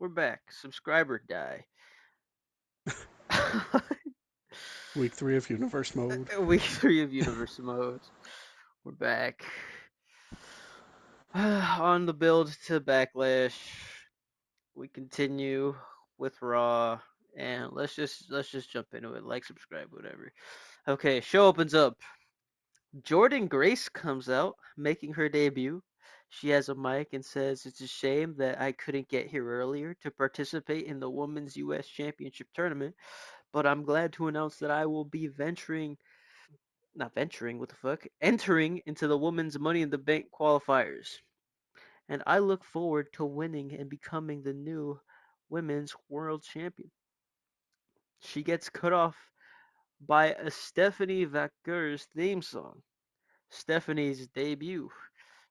We're back. Subscriber die. Week 3 of Universe Mode. Week 3 of Universe Modes. We're back. On the build to Backlash. We continue with Raw. And let's just jump into it. Like, subscribe, whatever. Okay, show opens up. Jordan Grace comes out, making her debut. She has a mic and says, "It's a shame that I couldn't get here earlier to participate in the Women's US Championship tournament, but I'm glad to announce that I will be not venturing, what the fuck, entering into the Women's Money in the Bank qualifiers. And I look forward to winning and becoming the new Women's World Champion." She gets cut off by a Stephanie Vaquer's theme song. Stephanie's debut.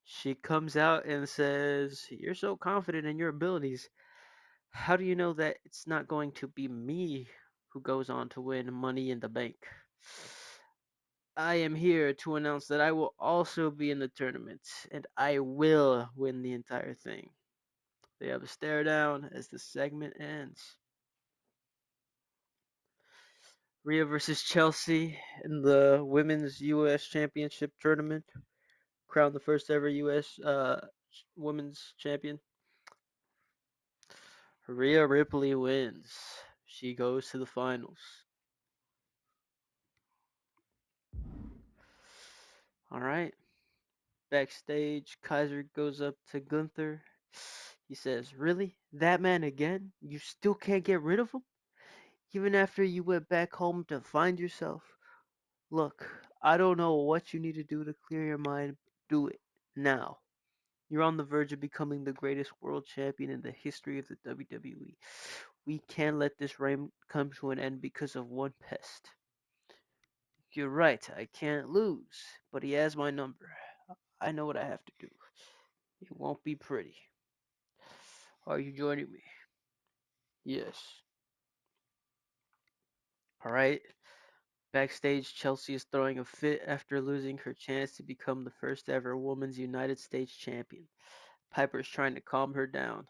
She comes out and says, "You're so confident in your abilities. How do you know that it's not going to be me who goes on to win Money in the Bank? I am here to announce that I will also be in the tournament, and I will win the entire thing." They have a stare down as the segment ends. Rhea versus Chelsea in the Women's U.S. Championship tournament. Crowned the first ever U.S. Women's Champion. Rhea Ripley wins. She goes to the finals. All right. Backstage, Kaiser goes up to Gunther. He says, "Really? That man again? You still can't get rid of him? Even after you went back home to find yourself? Look, I don't know what you need to do to clear your mind. Do it. Now. You're on the verge of becoming the greatest world champion in the history of the WWE. We can't let this reign come to an end because of one pest. You're right, I can't lose, but he has my number. I know what I have to do. It won't be pretty. Are you joining me?" Yes. All right. Backstage, Chelsea is throwing a fit after losing her chance to become the first ever Women's United States Champion. Piper's trying to calm her down.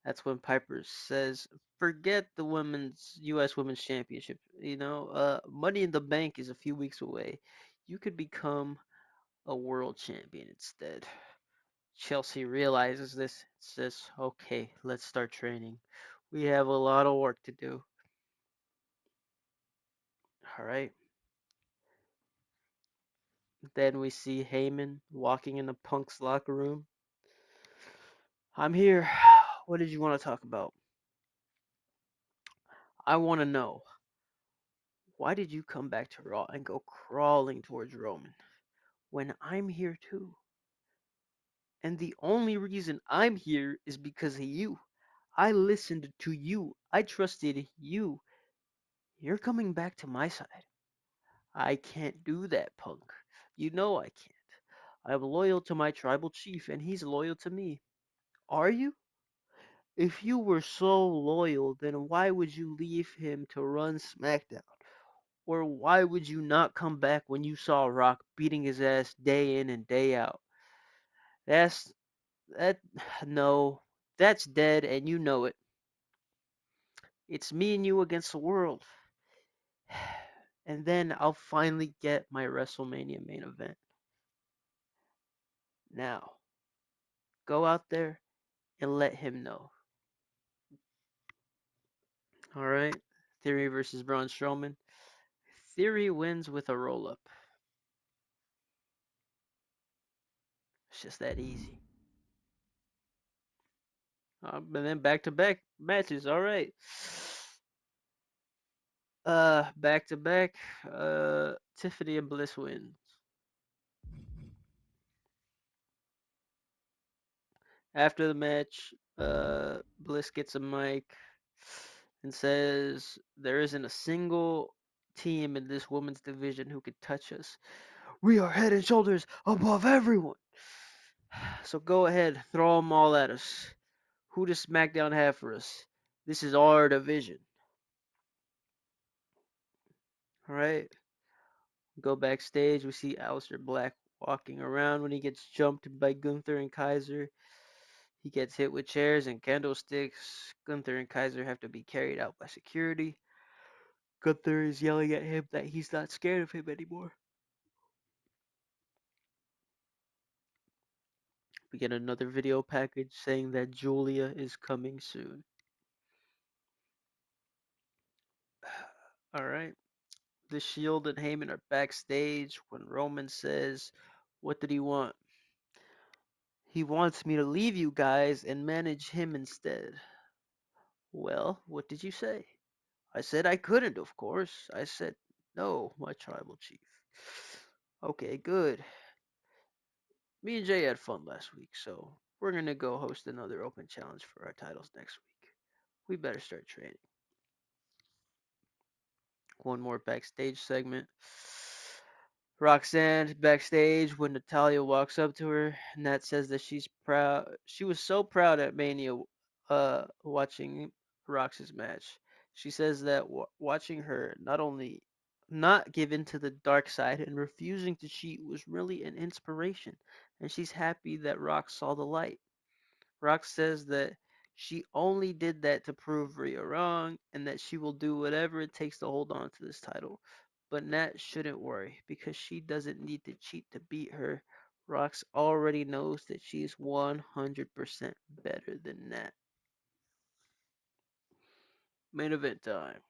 That's when Piper says, "Forget the women's U.S. Women's Championship. Money in the Bank is a few weeks away. You could become a world champion instead." Chelsea realizes this and says, "Okay, let's start training. We have a lot of work to do." All right. Then we see Heyman walking into Punk's locker room. "I'm here. What did you want to talk about?" "I want to know, why did you come back to Raw and go crawling towards Roman when I'm here too? And the only reason I'm here is because of you. I listened to you. I trusted you. You're coming back to my side. I can't do that, Punk. You know I can't. I'm loyal to my tribal chief, and he's loyal to me. Are you? If you were so loyal, then why would you leave him to run SmackDown? Or why would you not come back when you saw Rock beating his ass day in and day out? That's that no, that's dead and you know it. It's me and you against the world. And then I'll finally get my WrestleMania main event. Now, go out there and let him know." All right. Theory versus Braun Strowman. Theory wins with a roll up. It's just that easy. And then back to back matches. All right. Back to back. Tiffany and Bliss wins. After the match, Bliss gets a mic and says there isn't a single team in this women's division who could touch us. We are head and shoulders above everyone. So go ahead, throw them all at us. Who does SmackDown have for us? This is our division. All right. Go backstage. We see Aleister Black walking around when he gets jumped by Gunther and Kaiser. He gets hit with chairs and candlesticks. Gunther and Kaiser have to be carried out by security. Gunther is yelling at him that he's not scared of him anymore. We get another video package saying that Julia is coming soon. Alright. The Shield and Heyman are backstage when Roman says, "What did he want?" "He wants me to leave you guys and manage him instead." "Well, what did you say?" "I said I couldn't, of course. I said, no, my tribal chief." "Okay, good. Me and Jay had fun last week, so we're gonna go host another open challenge for our titles next week. We better start training." One more backstage segment. Roxanne backstage when Natalia walks up to her. Nat says that she's proud. She was so proud at Mania, watching Rox's match. She says that watching her not only not give in to the dark side and refusing to cheat was really an inspiration, and she's happy that Rox saw the light. Rox says that she only did that to prove Rhea wrong and that she will do whatever it takes to hold on to this title. But Nat shouldn't worry because she doesn't need to cheat to beat her. Rox already knows that she is 100% better than Nat. Main event time.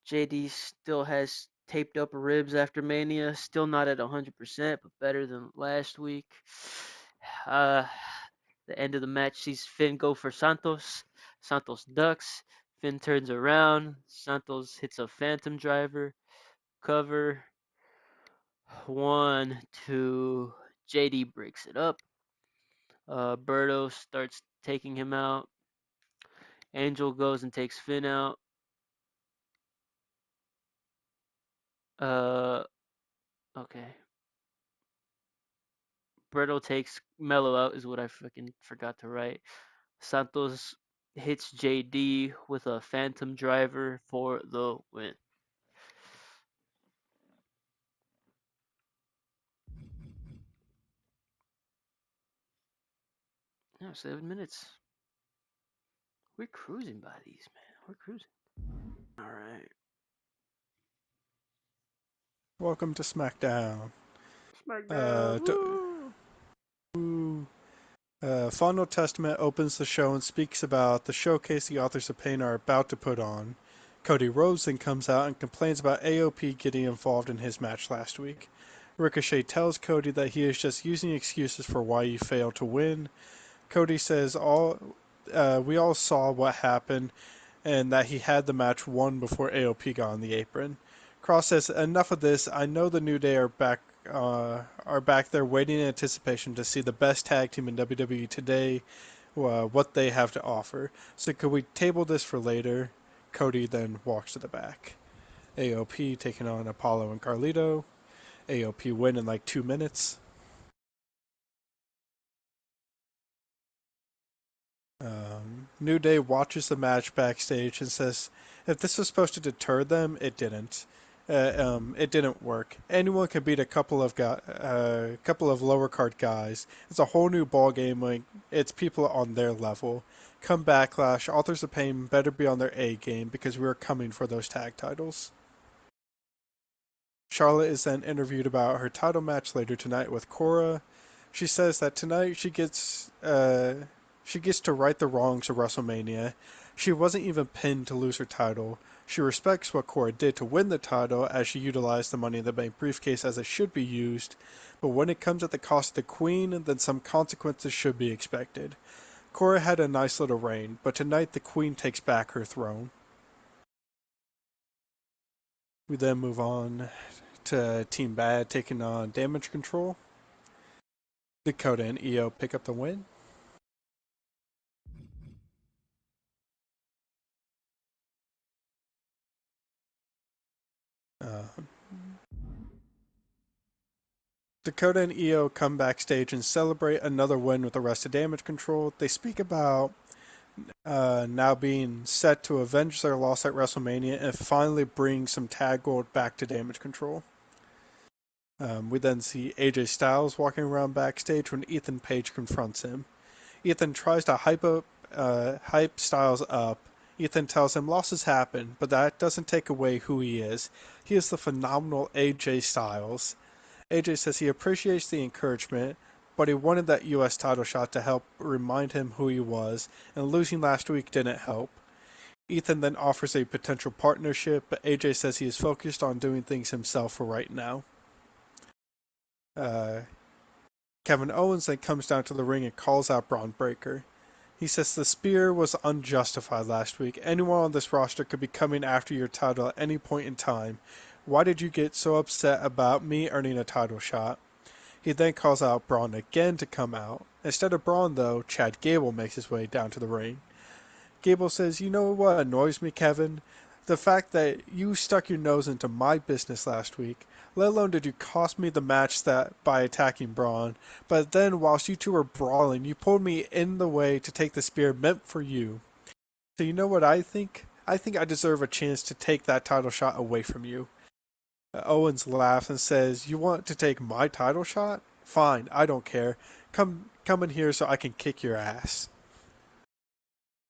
JD still has taped up ribs after Mania, still not at 100%, but better than last week. Uh, the end of the match sees Finn go for Santos. Santos ducks. Finn turns around. Santos hits a phantom driver. Cover. One, two. JD breaks it up. Berto starts taking him out. Angel goes and takes Finn out. Uh, okay. Berto takes Mello out is what I fucking forgot to write. Santos hits JD with a phantom driver for the win. Yeah, 7 minutes. We're cruising by these, man. We're cruising. All right. Welcome to SmackDown. SmackDown. Uh, d- Woo! Final Testament opens the show and speaks about the showcase the authors of Pain are about to put on. Cody Rhodes then comes out and complains about AOP getting involved in his match last week. Ricochet tells Cody that he is just using excuses for why he failed to win. Cody says we all saw what happened and that he had the match won before AOP got on the apron. Cross says, "Enough of this. I know the New Day are back there waiting in anticipation to see the best tag team in WWE today, what they have to offer. So could we table this for later?" Cody then walks to the back. AOP taking on Apollo and Carlito. AOP win in like 2 minutes. New Day watches the match backstage and says, "If this was supposed to deter them, it didn't. It didn't work. Anyone can beat a couple of lower card guys. It's a whole new ball game. Like it's people on their level. Come Backlash, Authors of Pain better be on their A game because we are coming for those tag titles." Charlotte is then interviewed about her title match later tonight with Cora. She says that tonight she gets to right the wrongs of WrestleMania. She wasn't even pinned to lose her title. She respects what Cora did to win the title as she utilized the Money in the Bank briefcase as it should be used, but when it comes at the cost of the Queen, then some consequences should be expected. Cora had a nice little reign, but tonight the Queen takes back her throne. We then move on to Team Bad taking on Damage Control. Dakota and Io pick up the win. Uh, Dakota and Io come backstage and celebrate another win with the rest of Damage Control. They speak about now being set to avenge their loss at WrestleMania and finally bring some tag gold back to Damage Control. We then see AJ Styles walking around backstage when Ethan Page confronts him. Ethan tries to hype Styles up. Ethan tells him losses happen, but that doesn't take away who he is. He is the phenomenal AJ Styles. AJ says he appreciates the encouragement, but he wanted that US title shot to help remind him who he was, and losing last week didn't help. Ethan then offers a potential partnership, but AJ says he is focused on doing things himself for right now. Uh, Kevin Owens then comes down to the ring and calls out Braun Breaker. He says the spear was unjustified last week. Anyone on this roster could be coming after your title at any point in time. Why did you get so upset about me earning a title shot? He then calls out Braun again to come out. Instead of Braun, though, Chad Gable makes his way down to the ring. Gable says, "You know what annoys me, Kevin? The fact that you stuck your nose into my business last week. Let alone did you cost me the match that by attacking Braun, but then whilst you two were brawling, you pulled me in the way to take the spear meant for you. So you know what I think? I think I deserve a chance to take that title shot away from you." Owens laughs and says, "You want to take my title shot? Fine, I don't care. Come in here so I can kick your ass."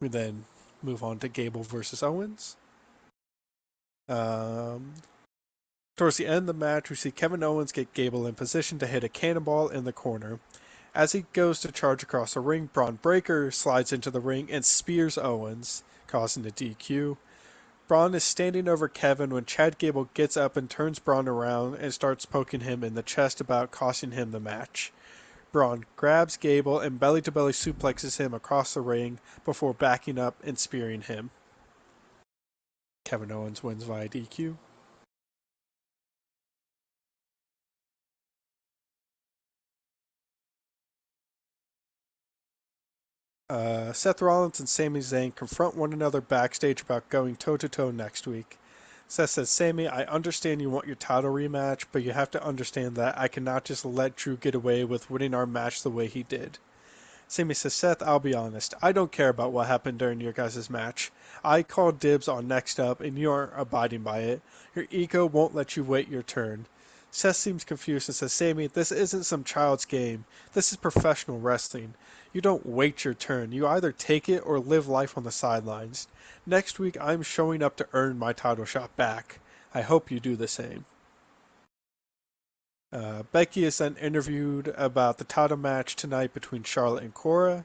We then move on to Gable versus Owens. Um, Towards the end of the match, we see Kevin Owens get Gable in position to hit a cannonball in the corner. As he goes to charge across the ring, Braun Breaker slides into the ring and spears Owens, causing a DQ. Braun is standing over Kevin when Chad Gable gets up and turns Braun around and starts poking him in the chest about costing him the match. Braun grabs Gable and belly to belly suplexes him across the ring before backing up and spearing him. Kevin Owens wins via DQ. Seth Rollins and Sami Zayn confront one another backstage about going toe to toe next week. Seth says, "Sami, I understand you want your title rematch, but you have to understand that I cannot just let Drew get away with winning our match the way he did." Sami says, "Seth, I'll be honest. I don't care about what happened during your guys' match. I called dibs on next up, and you aren't abiding by it. Your ego won't let you wait your turn." Seth seems confused and says, "Sami, this isn't some child's game. This is professional wrestling. You don't wait your turn. You either take it or live life on the sidelines. Next week, I'm showing up to earn my title shot back. I hope you do the same." Becky is then interviewed about the title match tonight between Charlotte and Cora.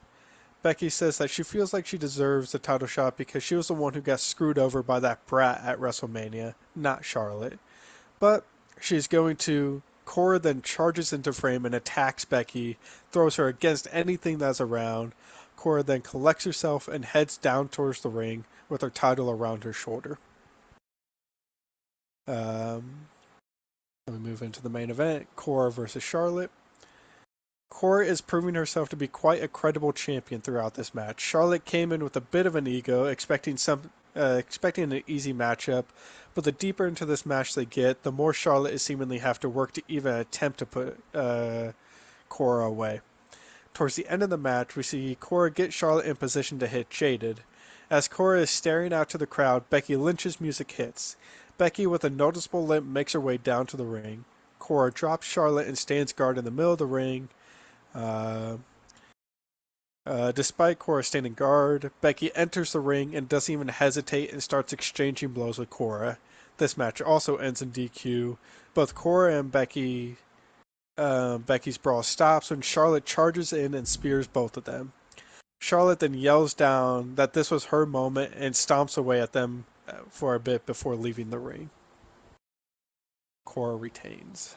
Becky says that she feels like she deserves the title shot because she was the one who got screwed over by that brat at WrestleMania, not Charlotte. But she's going to. Cora then charges into frame and attacks Becky, throws her against anything that's around. Cora then collects herself and heads down towards the ring with her title around her shoulder. Um, Then we move into the main event, Cora versus Charlotte. Cora is proving herself to be quite a credible champion throughout this match. Charlotte came in with a bit of an ego, expecting an easy matchup, but the deeper into this match they get, the more Charlotte is seemingly have to work to even attempt to put Cora away. Towards the end of the match, we see Cora get Charlotte in position to hit Jaded. As Cora is staring out to the crowd, Becky Lynch's music hits. Becky, with a noticeable limp, makes her way down to the ring. Cora drops Charlotte and stands guard in the middle of the ring. Uh, Despite Cora standing guard, Becky enters the ring and doesn't even hesitate and starts exchanging blows with Cora. This match also ends in DQ. Both Cora and Becky's brawl stops when Charlotte charges in and spears both of them. Charlotte then yells down that this was her moment and stomps away at them for a bit before leaving the ring. Cora retains.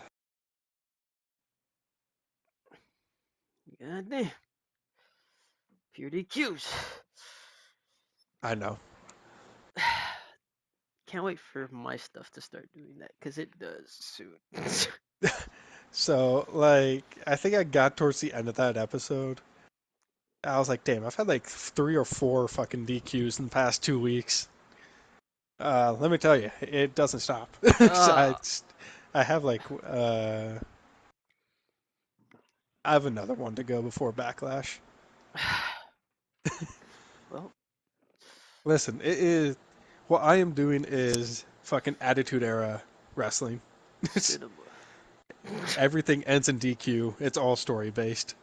God damn. Pure DQs. I know. Can't wait for my stuff to start doing that because it does soon. So, like, I think I got towards the end of that episode. I was like, damn, I've had like 3 or 4 fucking DQs in the past 2 weeks. Let me tell you, it doesn't stop. I, uh, I have like, I have another one to go before Backlash. well, Listen, it is what I am doing is fucking Attitude Era wrestling. It's cinema. Everything ends in DQ. It's all story based.